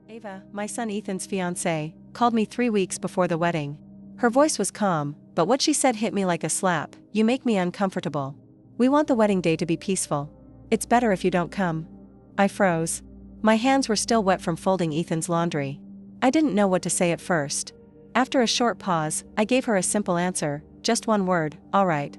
Ava, my son Ethan's fiancée, called me 3 weeks before the wedding. Her voice was calm, but what she said hit me like a slap. You make me uncomfortable. We want the wedding day to be peaceful. It's better if you don't come. I froze. My hands were still wet from folding Ethan's laundry. I didn't know what to say at first. After a short pause, I gave her a simple answer, just one word, all right.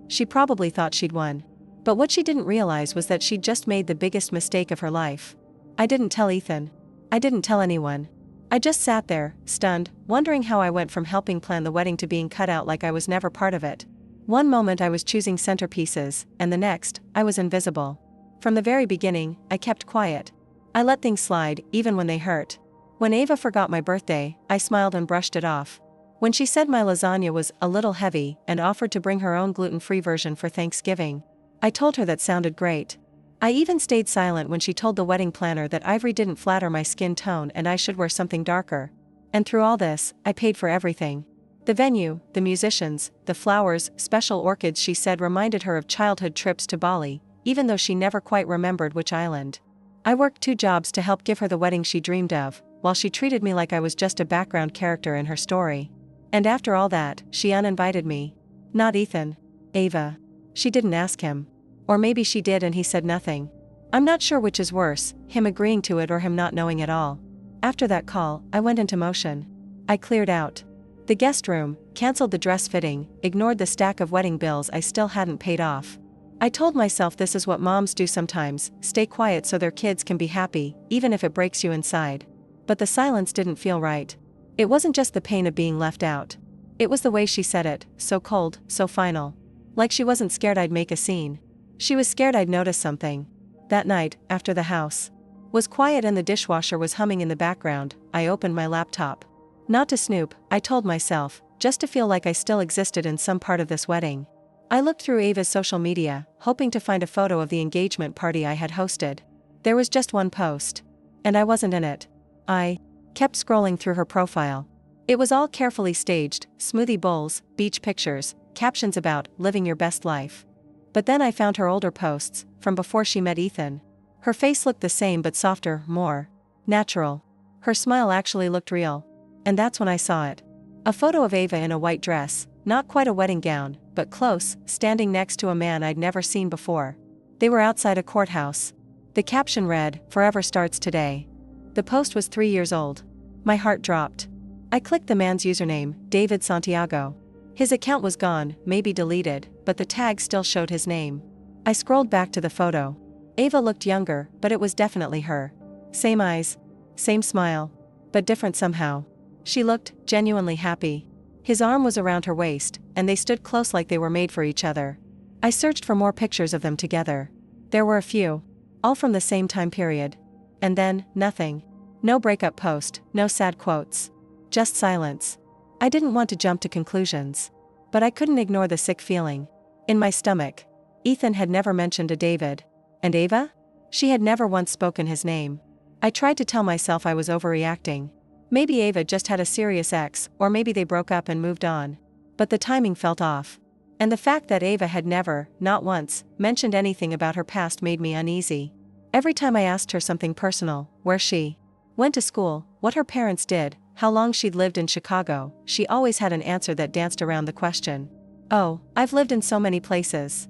She probably thought she'd won. But what she didn't realize was that she'd just made the biggest mistake of her life. I didn't tell Ethan. I didn't tell anyone. I just sat there, stunned, wondering how I went from helping plan the wedding to being cut out like I was never part of it. One moment I was choosing centerpieces, and the next, I was invisible. From the very beginning, I kept quiet. I let things slide, even when they hurt. When Ava forgot my birthday, I smiled and brushed it off. When she said my lasagna was a little heavy and offered to bring her own gluten-free version for Thanksgiving, I told her that sounded great. I even stayed silent when she told the wedding planner that ivory didn't flatter my skin tone and I should wear something darker. And through all this, I paid for everything. The venue, the musicians, the flowers, special orchids she said reminded her of childhood trips to Bali, even though she never quite remembered which island. I worked 2 jobs to help give her the wedding she dreamed of, while she treated me like I was just a background character in her story. And after all that, she uninvited me. Not Ethan. Ava. She didn't ask him. Or maybe she did and he said nothing. I'm not sure which is worse, him agreeing to it or him not knowing at all. After that call, I went into motion. I cleared out the guest room, canceled the dress fitting, ignored the stack of wedding bills I still hadn't paid off. I told myself this is what moms do sometimes, stay quiet so their kids can be happy, even if it breaks you inside. But the silence didn't feel right. It wasn't just the pain of being left out. It was the way she said it, so cold, so final. Like she wasn't scared I'd make a scene. She was scared I'd notice something. That night, after the house was quiet and the dishwasher was humming in the background, I opened my laptop. Not to snoop, I told myself, just to feel like I still existed in some part of this wedding. I looked through Ava's social media, hoping to find a photo of the engagement party I had hosted. There was just one post. And I wasn't in it. I kept scrolling through her profile. It was all carefully staged, smoothie bowls, beach pictures, captions about living your best life. But then I found her older posts, from before she met Ethan. Her face looked the same but softer, more natural. Her smile actually looked real. And that's when I saw it. A photo of Ava in a white dress, not quite a wedding gown, but close, standing next to a man I'd never seen before. They were outside a courthouse. The caption read, "Forever starts today." The post was 3 years old. My heart dropped. I clicked the man's username, David Santiago. His account was gone, maybe deleted, but the tag still showed his name. I scrolled back to the photo. Ava looked younger, but it was definitely her. Same eyes. Same smile. But different somehow. She looked genuinely happy. His arm was around her waist, and they stood close like they were made for each other. I searched for more pictures of them together. There were a few. All from the same time period. And then, nothing. No breakup post, no sad quotes. Just silence. I didn't want to jump to conclusions. But I couldn't ignore the sick feeling in my stomach. Ethan had never mentioned a David. And Ava? She had never once spoken his name. I tried to tell myself I was overreacting. Maybe Ava just had a serious ex, or maybe they broke up and moved on. But the timing felt off. And the fact that Ava had never, not once, mentioned anything about her past made me uneasy. Every time I asked her something personal, where she went to school, what her parents did, how long she'd lived in Chicago, she always had an answer that danced around the question. Oh, I've lived in so many places.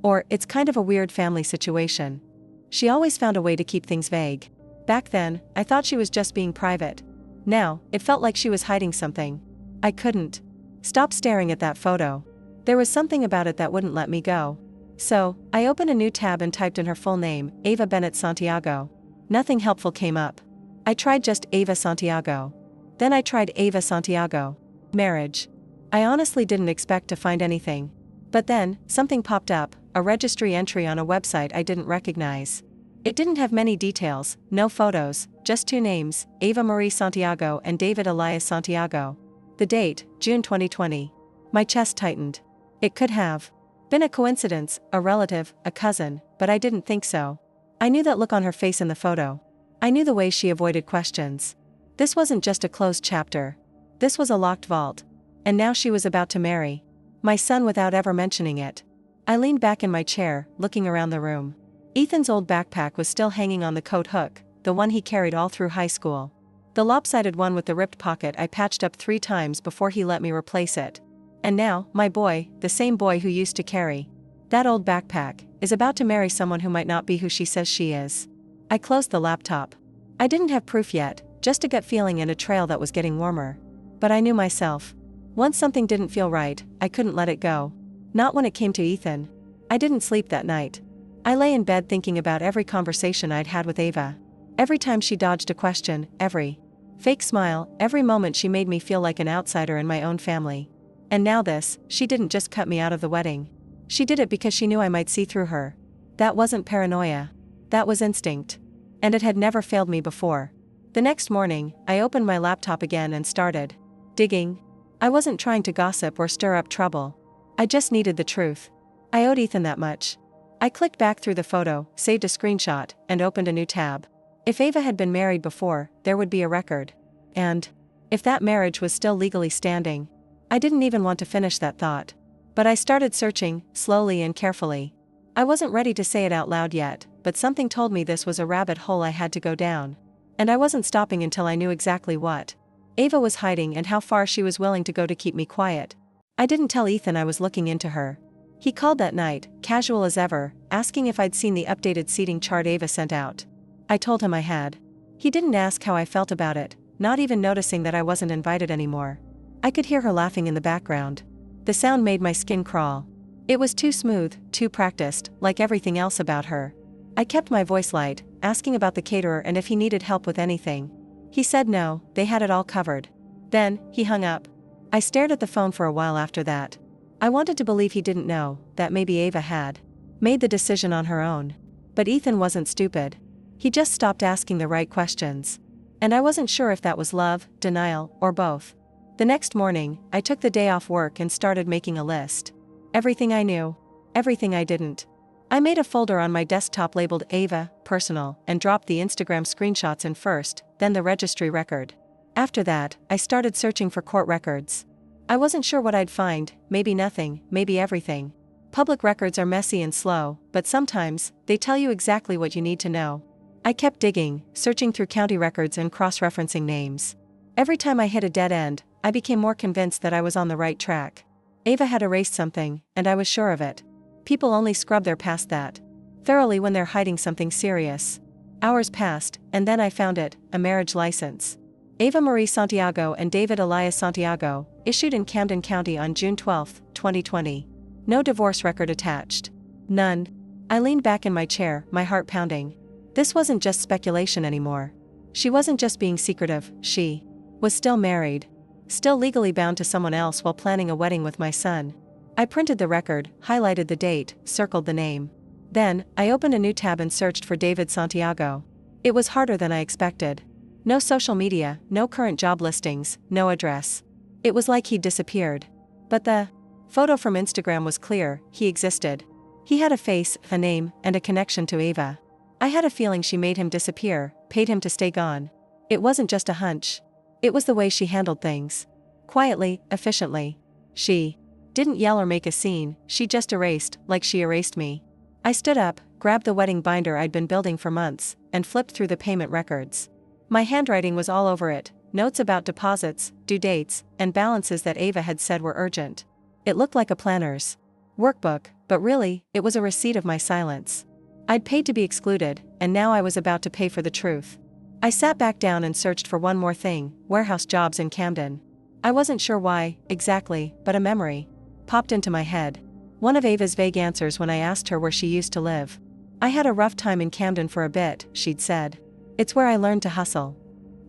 Or, it's kind of a weird family situation. She always found a way to keep things vague. Back then, I thought she was just being private. Now, it felt like she was hiding something. I couldn't stop staring at that photo. There was something about it that wouldn't let me go. So, I opened a new tab and typed in her full name, Ava Bennett Santiago. Nothing helpful came up. I tried just Ava Santiago. Then I tried Ava Santiago. Marriage. I honestly didn't expect to find anything. But then, something popped up, a registry entry on a website I didn't recognize. It didn't have many details, no photos, just 2 names, Ava Marie Santiago and David Elias Santiago. The date, June 2020. My chest tightened. It could have been a coincidence, a relative, a cousin, but I didn't think so. I knew that look on her face in the photo. I knew the way she avoided questions. This wasn't just a closed chapter. This was a locked vault. And now she was about to marry my son without ever mentioning it. I leaned back in my chair, looking around the room. Ethan's old backpack was still hanging on the coat hook, the one he carried all through high school. The lopsided one with the ripped pocket I patched up 3 times before he let me replace it. And now, my boy, the same boy who used to carry that old backpack, is about to marry someone who might not be who she says she is. I closed the laptop. I didn't have proof yet, just a gut feeling and a trail that was getting warmer. But I knew myself. Once something didn't feel right, I couldn't let it go. Not when it came to Ethan. I didn't sleep that night. I lay in bed thinking about every conversation I'd had with Ava. Every time she dodged a question, every fake smile, every moment she made me feel like an outsider in my own family. And now this, she didn't just cut me out of the wedding. She did it because she knew I might see through her. That wasn't paranoia. That was instinct. And it had never failed me before. The next morning, I opened my laptop again and started digging. I wasn't trying to gossip or stir up trouble. I just needed the truth. I owed Ethan that much. I clicked back through the photo, saved a screenshot, and opened a new tab. If Ava had been married before, there would be a record. And if that marriage was still legally standing. I didn't even want to finish that thought. But I started searching, slowly and carefully. I wasn't ready to say it out loud yet, but something told me this was a rabbit hole I had to go down. And I wasn't stopping until I knew exactly what Ava was hiding and how far she was willing to go to keep me quiet. I didn't tell Ethan I was looking into her. He called that night, casual as ever, asking if I'd seen the updated seating chart Ava sent out. I told him I had. He didn't ask how I felt about it, not even noticing that I wasn't invited anymore. I could hear her laughing in the background. The sound made my skin crawl. It was too smooth, too practiced, like everything else about her. I kept my voice light, asking about the caterer and if he needed help with anything. He said no, they had it all covered. Then, he hung up. I stared at the phone for a while after that. I wanted to believe he didn't know, that maybe Ava had made the decision on her own. But Ethan wasn't stupid. He just stopped asking the right questions. And I wasn't sure if that was love, denial, or both. The next morning, I took the day off work and started making a list. Everything I knew. Everything I didn't. I made a folder on my desktop labeled Ava, Personal, and dropped the Instagram screenshots in first, then the registry record. After that, I started searching for court records. I wasn't sure what I'd find, maybe nothing, maybe everything. Public records are messy and slow, but sometimes, they tell you exactly what you need to know. I kept digging, searching through county records and cross-referencing names. Every time I hit a dead end, I became more convinced that I was on the right track. Ava had erased something, and I was sure of it. People only scrub their past that thoroughly when they're hiding something serious. Hours passed, and then I found it, a marriage license. Ava Marie Santiago and David Elias Santiago, issued in Camden County on June 12, 2020. No divorce record attached. None. I leaned back in my chair, my heart pounding. This wasn't just speculation anymore. She wasn't just being secretive, she was still married. Still legally bound to someone else while planning a wedding with my son. I printed the record, highlighted the date, circled the name. Then, I opened a new tab and searched for David Santiago. It was harder than I expected. No social media, no current job listings, no address. It was like he'd disappeared. But the photo from Instagram was clear, he existed. He had a face, a name, and a connection to Ava. I had a feeling she made him disappear, paid him to stay gone. It wasn't just a hunch. It was the way she handled things. Quietly, efficiently. She didn't yell or make a scene, she just erased, like she erased me. I stood up, grabbed the wedding binder I'd been building for months, and flipped through the payment records. My handwriting was all over it, notes about deposits, due dates, and balances that Ava had said were urgent. It looked like a planner's workbook, but really, it was a receipt of my silence. I'd paid to be excluded, and now I was about to pay for the truth. I sat back down and searched for one more thing, warehouse jobs in Camden. I wasn't sure why, exactly, but a memory popped into my head. One of Ava's vague answers when I asked her where she used to live. I had a rough time in Camden for a bit, she'd said. It's where I learned to hustle.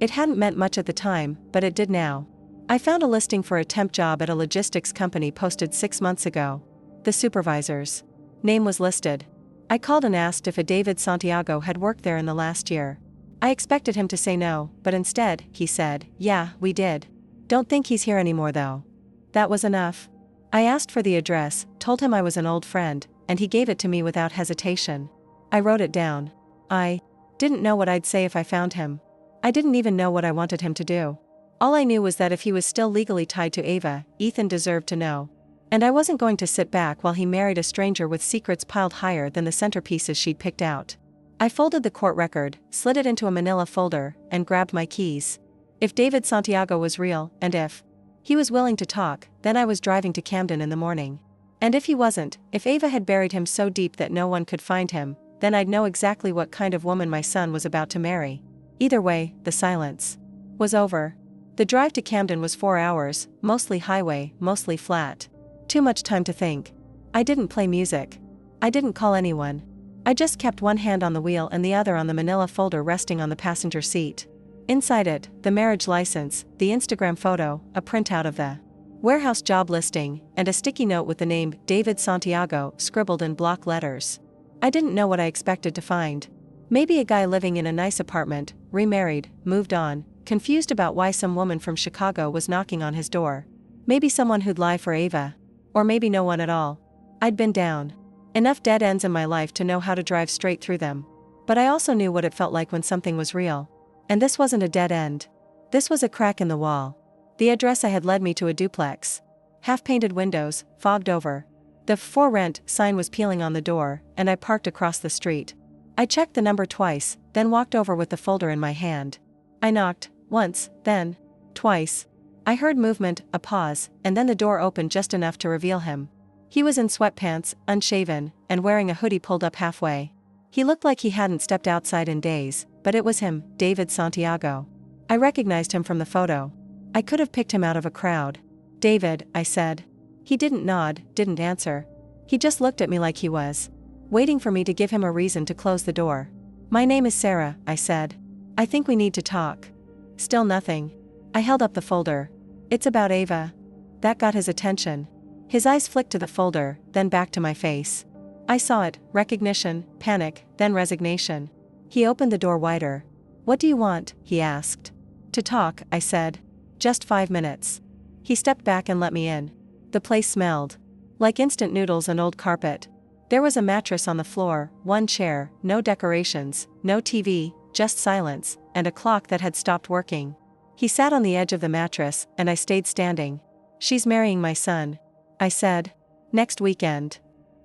It hadn't meant much at the time, but it did now. I found a listing for a temp job at a logistics company posted 6 months ago. The supervisor's name was listed. I called and asked if a David Santiago had worked there in the last year. I expected him to say no, but instead, he said, "Yeah, we did. Don't think he's here anymore though." That was enough. I asked for the address, told him I was an old friend, and he gave it to me without hesitation. I wrote it down. I didn't know what I'd say if I found him. I didn't even know what I wanted him to do. All I knew was that if he was still legally tied to Ava, Ethan deserved to know. And I wasn't going to sit back while he married a stranger with secrets piled higher than the centerpieces she'd picked out. I folded the court record, slid it into a manila folder, and grabbed my keys. If David Santiago was real, and if he was willing to talk, then I was driving to Camden in the morning. And if he wasn't, if Ava had buried him so deep that no one could find him, then I'd know exactly what kind of woman my son was about to marry. Either way, the silence was over. The drive to Camden was 4 hours, mostly highway, mostly flat. Too much time to think. I didn't play music. I didn't call anyone. I just kept one hand on the wheel and the other on the manila folder resting on the passenger seat. Inside it, the marriage license, the Instagram photo, a printout of the warehouse job listing, and a sticky note with the name David Santiago scribbled in block letters. I didn't know what I expected to find. Maybe a guy living in a nice apartment, remarried, moved on, confused about why some woman from Chicago was knocking on his door. Maybe someone who'd lie for Ava. Or maybe no one at all. I'd been down enough dead ends in my life to know how to drive straight through them. But I also knew what it felt like when something was real. And this wasn't a dead end. This was a crack in the wall. The address I had led me to a duplex. Half-painted windows, fogged over. The "For Rent" sign was peeling on the door, and I parked across the street. I checked the number twice, then walked over with the folder in my hand. I knocked, once, then twice. I heard movement, a pause, and then the door opened just enough to reveal him. He was in sweatpants, unshaven, and wearing a hoodie pulled up halfway. He looked like he hadn't stepped outside in days, but it was him, David Santiago. I recognized him from the photo. I could have picked him out of a crowd. "David," I said. He didn't nod, didn't answer. He just looked at me like he was waiting for me to give him a reason to close the door. "My name is Sarah," I said. "I think we need to talk." Still nothing. I held up the folder. "It's about Ava." That got his attention. His eyes flicked to the folder, then back to my face. I saw it, recognition, panic, then resignation. He opened the door wider. "What do you want?" he asked. "To talk," I said. "Just 5 minutes." He stepped back and let me in. The place smelled like instant noodles and old carpet. There was a mattress on the floor, one chair, no decorations, no TV, just silence, and a clock that had stopped working. He sat on the edge of the mattress, and I stayed standing. "She's marrying my son," I said. "Next weekend."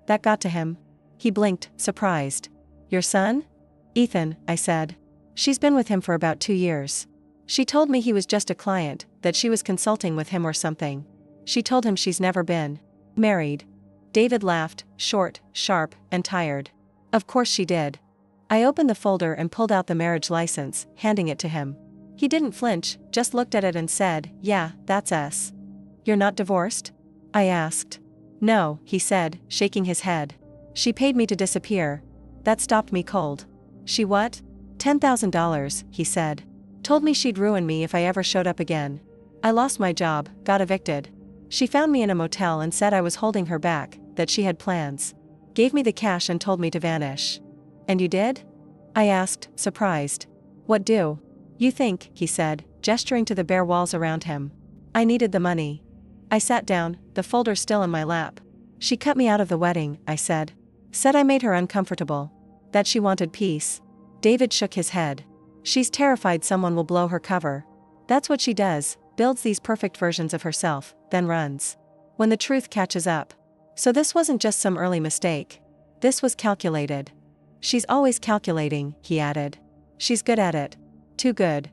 That got to him. He blinked, surprised. "Your son?" "Ethan," I said. "She's been with him for about 2 years. She told me he was just a client, that she was consulting with him or something. She told him she's never been married." David laughed, short, sharp, and tired. "Of course she did." I opened the folder and pulled out the marriage license, handing it to him. He didn't flinch, just looked at it and said, "Yeah, that's us." "You're not divorced?" I asked. "No," he said, shaking his head. "She paid me to disappear." That stopped me cold. "She what?" $10,000, he said. "Told me she'd ruin me if I ever showed up again. I lost my job, got evicted. She found me in a motel and said I was holding her back, that she had plans. Gave me the cash and told me to vanish." "And you did?" I asked, surprised. "What do you think?" he said, gesturing to the bare walls around him. "I needed the money." I sat down, the folder still in my lap. "She cut me out of the wedding," I said. "Said I made her uncomfortable. That she wanted peace." David shook his head. "She's terrified someone will blow her cover. That's what she does, builds these perfect versions of herself, then runs when the truth catches up. So this wasn't just some early mistake. This was calculated." "She's always calculating," he added. "She's good at it. Too good."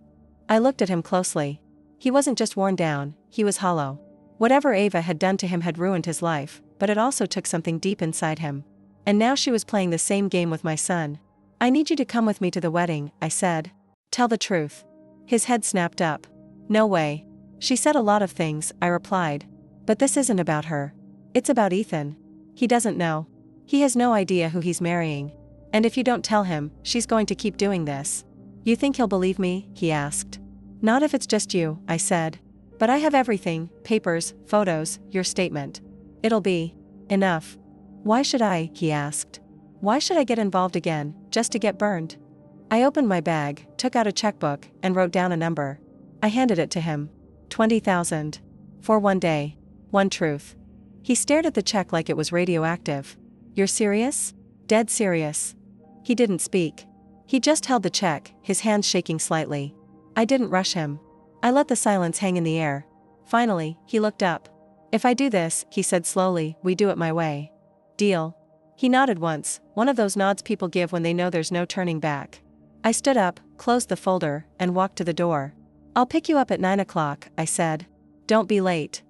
I looked at him closely. He wasn't just worn down, he was hollow. Whatever Ava had done to him had ruined his life, but it also took something deep inside him. And now she was playing the same game with my son. "I need you to come with me to the wedding," I said. "Tell the truth." His head snapped up. "No way. She said a lot of things," I replied. "But this isn't about her. It's about Ethan. He doesn't know. He has no idea who he's marrying. And if you don't tell him, she's going to keep doing this." "You think he'll believe me?" he asked. "Not if it's just you," I said. "But I have everything, papers, photos, your statement. It'll be enough." "Why should I?" he asked. "Why should I get involved again, just to get burned?" I opened my bag, took out a checkbook, and wrote down a number. I handed it to him. 20,000. For 1 day. 1 truth. He stared at the check like it was radioactive. "You're serious?" "Dead serious." He didn't speak. He just held the check, his hands shaking slightly. I didn't rush him. I let the silence hang in the air. Finally, he looked up. "If I do this," he said slowly, "we do it my way. Deal?" He nodded once, one of those nods people give when they know there's no turning back. I stood up, closed the folder, and walked to the door. I'll pick you up at 9 o'clock, I said. Don't be late.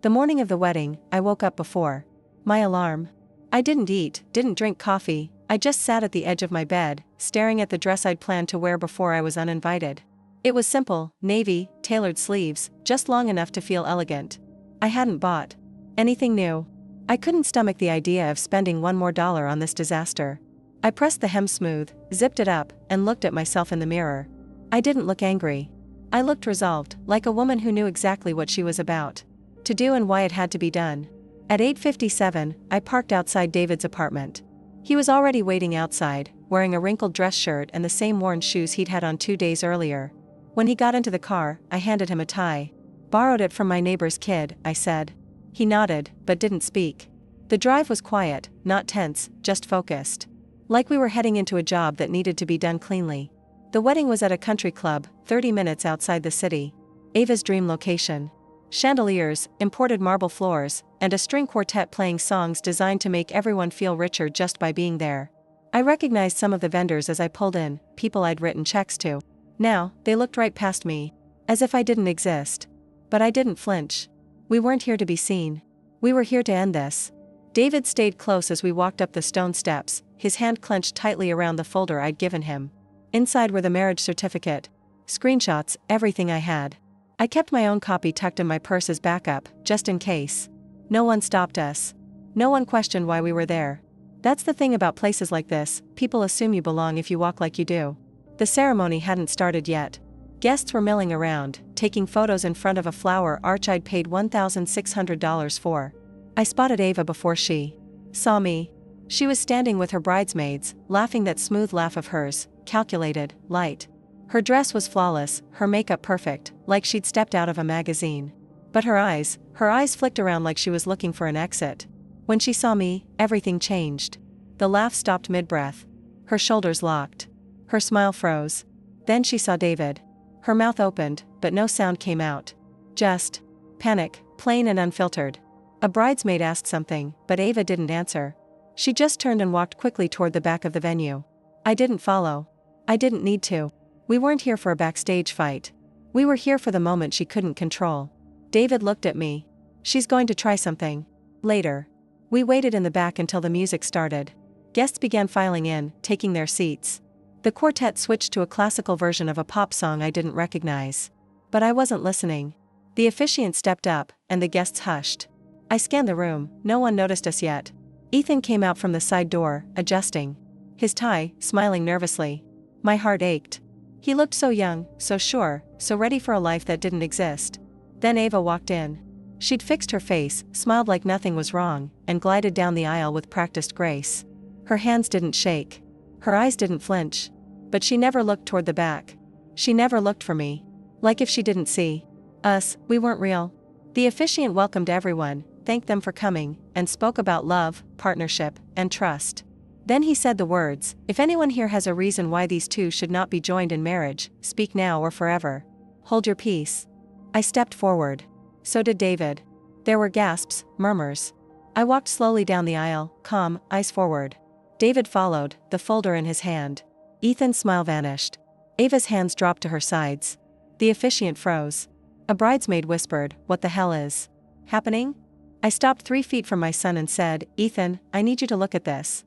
The morning of the wedding, I woke up before my alarm. I didn't eat, didn't drink coffee, I just sat at the edge of my bed, staring at the dress I'd planned to wear before I was uninvited. It was simple, navy, tailored sleeves, just long enough to feel elegant. I hadn't bought anything new. I couldn't stomach the idea of spending $1 more on this disaster. I pressed the hem smooth, zipped it up, and looked at myself in the mirror. I didn't look angry. I looked resolved, like a woman who knew exactly what she was about to do and why it had to be done. At 8:57, I parked outside David's apartment. He was already waiting outside, wearing a wrinkled dress shirt and the same worn shoes he'd had on 2 days earlier. When he got into the car, I handed him a tie. Borrowed it from my neighbor's kid, I said. He nodded, but didn't speak. The drive was quiet, not tense, just focused. Like we were heading into a job that needed to be done cleanly. The wedding was at a country club, 30 minutes outside the city. Ava's dream location. Chandeliers, imported marble floors, and a string quartet playing songs designed to make everyone feel richer just by being there. I recognized some of the vendors as I pulled in, people I'd written checks to. Now, they looked right past me, as if I didn't exist. But I didn't flinch. We weren't here to be seen. We were here to end this. David stayed close as we walked up the stone steps, his hand clenched tightly around the folder I'd given him. Inside were the marriage certificate, screenshots, everything I had. I kept my own copy tucked in my purse as backup, just in case. No one stopped us. No one questioned why we were there. That's the thing about places like this, people assume you belong if you walk like you do. The ceremony hadn't started yet. Guests were milling around, taking photos in front of a flower arch I'd paid $1,600 for. I spotted Ava before she saw me. She was standing with her bridesmaids, laughing that smooth laugh of hers, calculated, light. Her dress was flawless, her makeup perfect, like she'd stepped out of a magazine. But her eyes flicked around like she was looking for an exit. When she saw me, everything changed. The laugh stopped mid-breath. Her shoulders locked. Her smile froze. Then she saw David. Her mouth opened, but no sound came out. Just panic, plain and unfiltered. A bridesmaid asked something, but Ava didn't answer. She just turned and walked quickly toward the back of the venue. I didn't follow. I didn't need to. We weren't here for a backstage fight. We were here for the moment she couldn't control. David looked at me. She's going to try something. Later. We waited in the back until the music started. Guests began filing in, taking their seats. The quartet switched to a classical version of a pop song I didn't recognize. But I wasn't listening. The officiant stepped up, and the guests hushed. I scanned the room, no one noticed us yet. Ethan came out from the side door, adjusting his tie, smiling nervously. My heart ached. He looked so young, so sure, so ready for a life that didn't exist. Then Ava walked in. She'd fixed her face, smiled like nothing was wrong, and glided down the aisle with practiced grace. Her hands didn't shake. Her eyes didn't flinch. But she never looked toward the back. She never looked for me. Like if she didn't see us, we weren't real. The officiant welcomed everyone, thanked them for coming, and spoke about love, partnership, and trust. Then he said the words, "If anyone here has a reason why these two should not be joined in marriage, speak now or forever. Hold your peace." I stepped forward. So did David. There were gasps, murmurs. I walked slowly down the aisle, calm, eyes forward. David followed, the folder in his hand. Ethan's smile vanished. Ava's hands dropped to her sides. The officiant froze. A bridesmaid whispered, "What the hell is happening?" I stopped 3 feet from my son and said, "Ethan, I need you to look at this."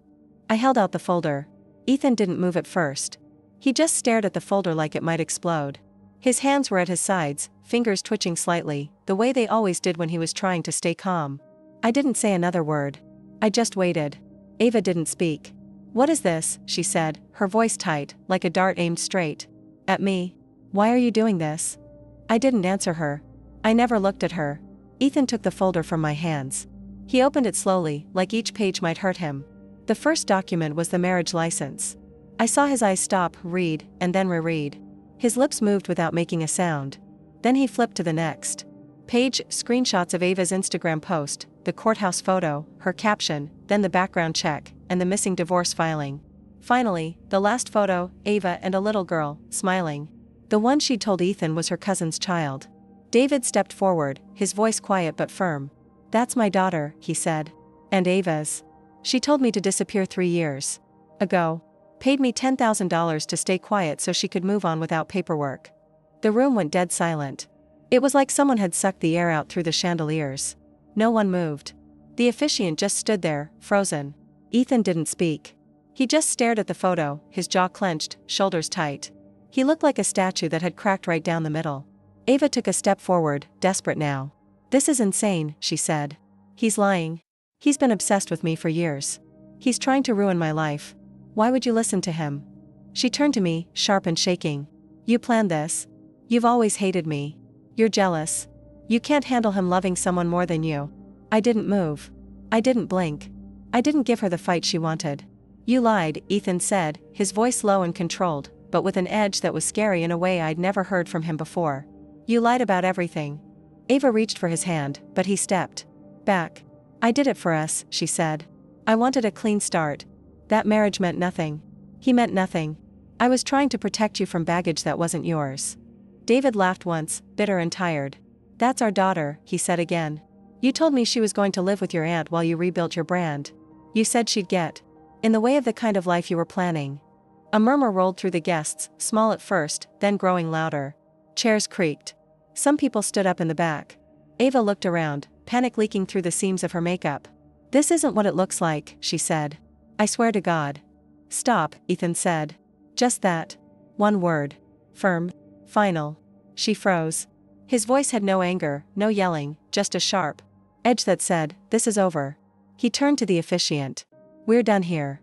I held out the folder. Ethan didn't move at first. He just stared at the folder like it might explode. His hands were at his sides, fingers twitching slightly, the way they always did when he was trying to stay calm. I didn't say another word. I just waited. Ava didn't speak. "What is this?" she said, her voice tight, like a dart aimed straight at me. "Why are you doing this?" I didn't answer her. I never looked at her. Ethan took the folder from my hands. He opened it slowly, like each page might hurt him. The first document was the marriage license. I saw his eyes stop, read, and then reread. His lips moved without making a sound. Then he flipped to the next page, screenshots of Ava's Instagram post, the courthouse photo, her caption, then the background check, and the missing divorce filing. Finally, the last photo, Ava and a little girl, smiling. The one she'd told Ethan was her cousin's child. David stepped forward, his voice quiet but firm. "That's my daughter," he said. "And Ava's. She told me to disappear 3 years ago. Paid me $10,000 to stay quiet so she could move on without paperwork. The room went dead silent. It was like someone had sucked the air out through the chandeliers. No one moved. The officiant just stood there, frozen. Ethan didn't speak. He just stared at the photo, his jaw clenched, shoulders tight. He looked like a statue that had cracked right down the middle. Ava took a step forward, desperate now. "This is insane," she said. "He's lying. He's been obsessed with me for years. He's trying to ruin my life. Why would you listen to him?" She turned to me, sharp and shaking. "You planned this. You've always hated me. You're jealous. You can't handle him loving someone more than you." I didn't move. I didn't blink. I didn't give her the fight she wanted. "You lied," Ethan said, his voice low and controlled, but with an edge that was scary in a way I'd never heard from him before. "You lied about everything." Ava reached for his hand, but he stepped back. "I did it for us," she said. "I wanted a clean start. That marriage meant nothing. He meant nothing. I was trying to protect you from baggage that wasn't yours." David laughed once, bitter and tired. "That's our daughter," he said again. "You told me she was going to live with your aunt while you rebuilt your brand. You said she'd get in the way of the kind of life you were planning." A murmur rolled through the guests, small at first, then growing louder. Chairs creaked. Some people stood up in the back. Ava looked around, panic leaking through the seams of her makeup. "This isn't what it looks like," she said. "I swear to God." "Stop," Ethan said. "Just that. One word. Firm. Final." She froze. His voice had no anger, no yelling, just a sharp edge that said, "This is over." He turned to the officiant. "We're done here."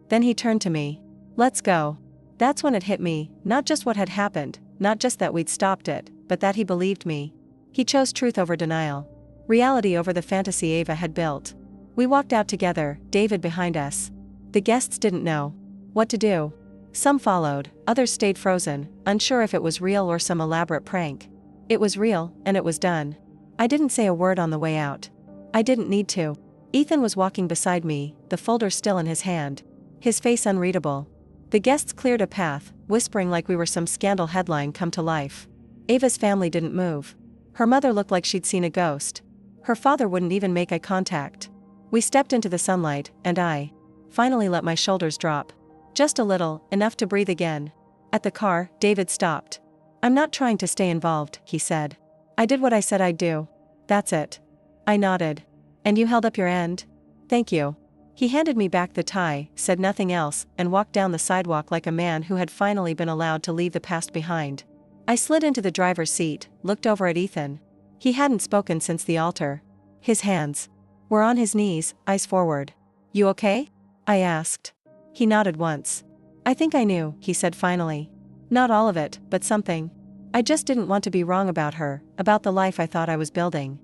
Then he turned to me. "Let's go." That's when it hit me, not just what had happened, not just that we'd stopped it, but that he believed me. He chose truth over denial. Reality over the fantasy Ava had built. We walked out together, David behind us. The guests didn't know what to do. Some followed, others stayed frozen, unsure if it was real or some elaborate prank. It was real, and it was done. I didn't say a word on the way out. I didn't need to. Ethan was walking beside me, the folder still in his hand. His face unreadable. The guests cleared a path, whispering like we were some scandal headline come to life. Ava's family didn't move. Her mother looked like she'd seen a ghost. Her father wouldn't even make eye contact. We stepped into the sunlight, and I finally let my shoulders drop. Just a little, enough to breathe again. At the car, David stopped. "I'm not trying to stay involved," he said. "I did what I said I'd do. That's it." I nodded. "And you held up your end?" "Thank you." He handed me back the tie, said nothing else, and walked down the sidewalk like a man who had finally been allowed to leave the past behind. I slid into the driver's seat, looked over at Ethan. He hadn't spoken since the altar. His hands were on his knees, eyes forward. "You okay?" I asked. He nodded once. "I think I knew," he said finally. "Not all of it, but something. I just didn't want to be wrong about her, about the life I thought I was building.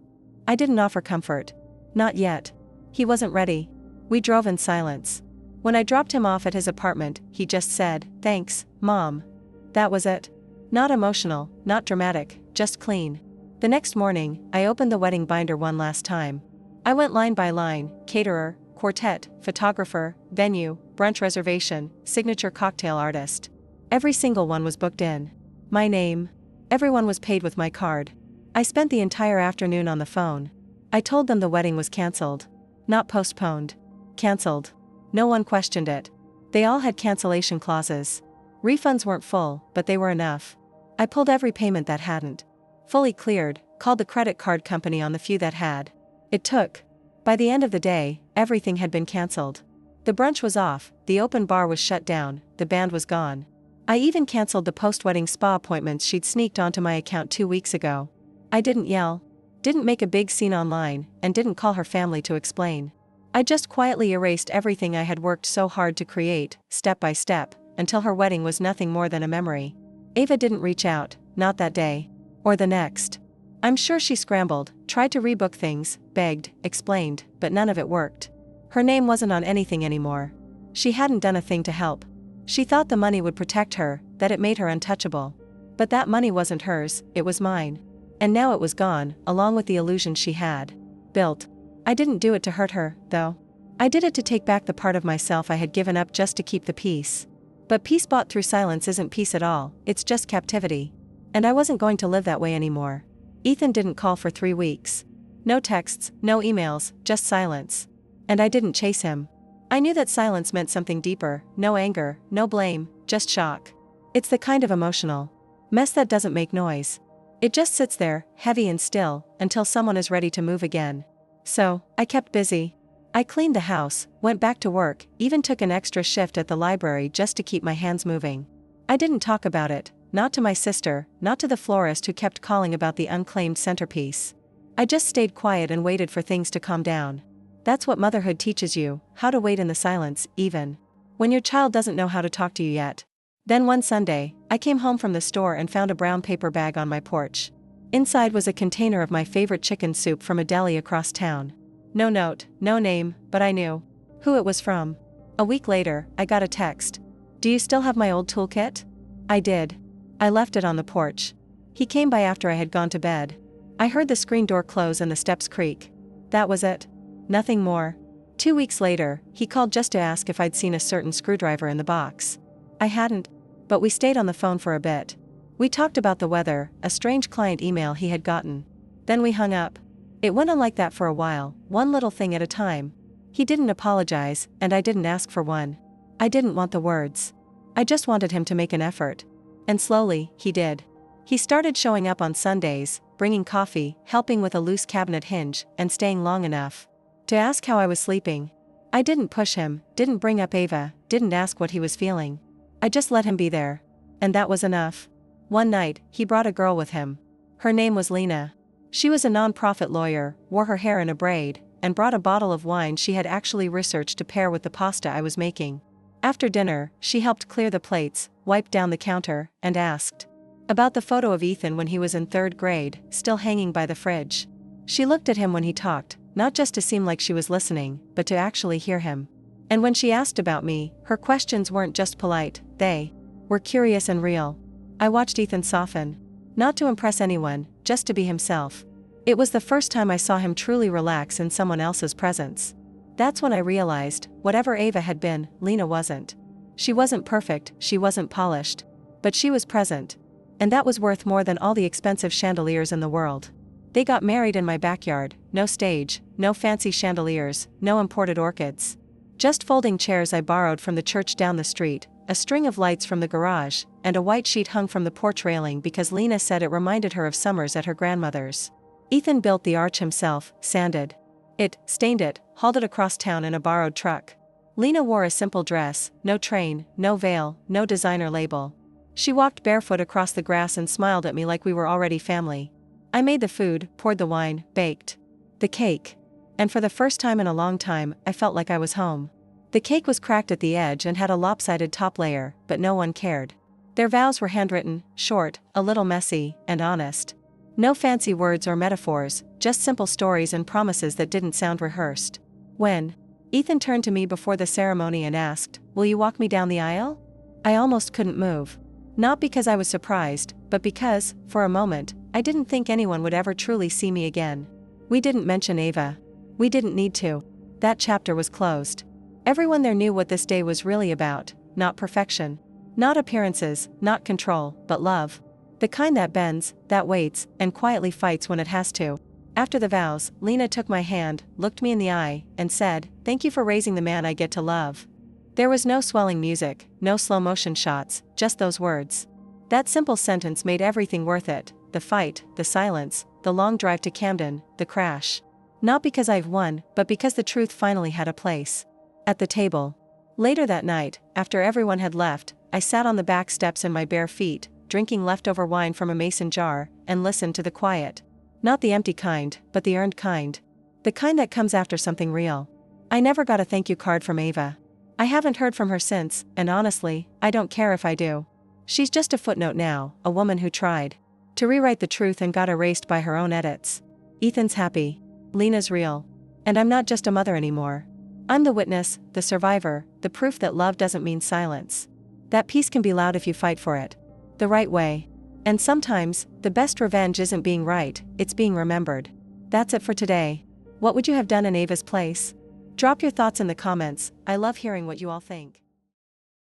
I didn't offer comfort. Not yet." He wasn't ready. We drove in silence. When I dropped him off at his apartment, he just said, "Thanks, Mom." That was it. Not emotional, not dramatic, just clean. The next morning, I opened the wedding binder one last time. I went line by line: caterer, quartet, photographer, venue, brunch reservation, signature cocktail artist. Every single one was booked in. My name. Everyone was paid with my card. I spent the entire afternoon on the phone. I told them the wedding was cancelled. Not postponed. Cancelled. No one questioned it. They all had cancellation clauses. Refunds weren't full, but they were enough. I pulled every payment that hadn't fully cleared, called the credit card company on the few that had. It took. By the end of the day, everything had been cancelled. The brunch was off, the open bar was shut down, the band was gone. I even cancelled the post-wedding spa appointments she'd sneaked onto my account 2 weeks ago. I didn't yell, didn't make a big scene online, and didn't call her family to explain. I just quietly erased everything I had worked so hard to create, step by step, until her wedding was nothing more than a memory. Ava didn't reach out, not that day. Or the next. I'm sure she scrambled, tried to rebook things, begged, explained, but none of it worked. Her name wasn't on anything anymore. She hadn't done a thing to help. She thought the money would protect her, that it made her untouchable. But that money wasn't hers, it was mine. And now it was gone, along with the illusion she had built. I didn't do it to hurt her, though. I did it to take back the part of myself I had given up just to keep the peace. But peace bought through silence isn't peace at all, it's just captivity. And I wasn't going to live that way anymore. Ethan didn't call for 3 weeks. No texts, no emails, just silence. And I didn't chase him. I knew that silence meant something deeper: no anger, no blame, just shock. It's the kind of emotional Mess that doesn't make noise. It just sits there, heavy and still, until someone is ready to move again. So, I kept busy. I cleaned the house, went back to work, even took an extra shift at the library just to keep my hands moving. I didn't talk about it, not to my sister, not to the florist who kept calling about the unclaimed centerpiece. I just stayed quiet and waited for things to calm down. That's what motherhood teaches you, how to wait in the silence, even when your child doesn't know how to talk to you yet. Then one Sunday, I came home from the store and found a brown paper bag on my porch. Inside was a container of my favorite chicken soup from a deli across town. No note, no name, but I knew who it was from. A week later, I got a text. "Do you still have my old toolkit?" I did. I left it on the porch. He came by after I had gone to bed. I heard the screen door close and the steps creak. That was it. Nothing more. 2 weeks later, he called just to ask if I'd seen a certain screwdriver in the box. I hadn't. But we stayed on the phone for a bit. We talked about the weather, a strange client email he had gotten. Then we hung up. It went on like that for a while, one little thing at a time. He didn't apologize, and I didn't ask for one. I didn't want the words. I just wanted him to make an effort. And slowly, he did. He started showing up on Sundays, bringing coffee, helping with a loose cabinet hinge, and staying long enough to ask how I was sleeping. I didn't push him, didn't bring up Ava, didn't ask what he was feeling. I just let him be there. And that was enough. One night, he brought a girl with him. Her name was Lena. She was a non-profit lawyer, wore her hair in a braid, and brought a bottle of wine she had actually researched to pair with the pasta I was making. After dinner, she helped clear the plates, wiped down the counter, and asked about the photo of Ethan when he was in 3rd grade, still hanging by the fridge. She looked at him when he talked, not just to seem like she was listening, but to actually hear him. And when she asked about me, her questions weren't just polite, they were curious and real. I watched Ethan soften. Not to impress anyone, just to be himself. It was the first time I saw him truly relax in someone else's presence. That's when I realized, whatever Ava had been, Lena wasn't. She wasn't perfect, she wasn't polished. But she was present. And that was worth more than all the expensive chandeliers in the world. They got married in my backyard, no stage, no fancy chandeliers, no imported orchids. Just folding chairs I borrowed from the church down the street, a string of lights from the garage, and a white sheet hung from the porch railing because Lena said it reminded her of summers at her grandmother's. Ethan built the arch himself, sanded it, stained it, hauled it across town in a borrowed truck. Lena wore a simple dress, no train, no veil, no designer label. She walked barefoot across the grass and smiled at me like we were already family. I made the food, poured the wine, baked the cake. And for the first time in a long time, I felt like I was home. The cake was cracked at the edge and had a lopsided top layer, but no one cared. Their vows were handwritten, short, a little messy, and honest. No fancy words or metaphors, just simple stories and promises that didn't sound rehearsed. When Ethan turned to me before the ceremony and asked, "Will you walk me down the aisle?" I almost couldn't move. Not because I was surprised, but because, for a moment, I didn't think anyone would ever truly see me again. We didn't mention Ava. We didn't need to. That chapter was closed. Everyone there knew what this day was really about, not perfection. Not appearances, not control, but love. The kind that bends, that waits, and quietly fights when it has to. After the vows, Lena took my hand, looked me in the eye, and said, "Thank you for raising the man I get to love." There was no swelling music, no slow motion shots, just those words. That simple sentence made everything worth it, the fight, the silence, the long drive to Camden, the crash. Not because I've won, but because the truth finally had a place. At the table. Later that night, after everyone had left, I sat on the back steps in my bare feet, drinking leftover wine from a mason jar, and listened to the quiet. Not the empty kind, but the earned kind. The kind that comes after something real. I never got a thank you card from Ava. I haven't heard from her since, and honestly, I don't care if I do. She's just a footnote now, a woman who tried to rewrite the truth and got erased by her own edits. Ethan's happy. Lena's real. And I'm not just a mother anymore. I'm the witness, the survivor, the proof that love doesn't mean silence. That peace can be loud if you fight for it. The right way. And sometimes, the best revenge isn't being right, it's being remembered. That's it for today. What would you have done in Ava's place? Drop your thoughts in the comments, I love hearing what you all think.